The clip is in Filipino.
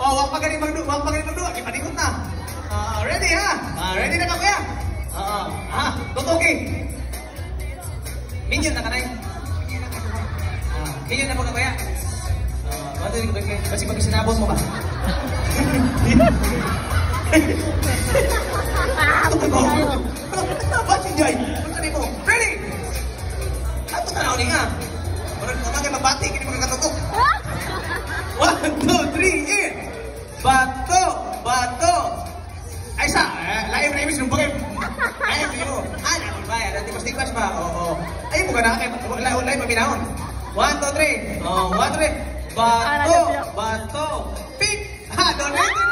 Oh, wag magaling magduwa. Ipanikot na. Ready ha? Ready na ka kuya? Tutugi. Minion na ka na Minion na po ka kuya? Kasi pag sinabot mo ka. Ba't si Jai? Ready? Ako na ako nga. Parang kumagay magbati, hindi magkakatutok. 1, 2, 3, in! Bato! Ay sa, laim na ibig sinumpagay. Ay, mo. Naman ba yan? Tikwas ba? Oo. Ay, buka na kayo. Laim mabinahon. 1, 2, 3. 1, 2, 3. Bato! Pick! Donate!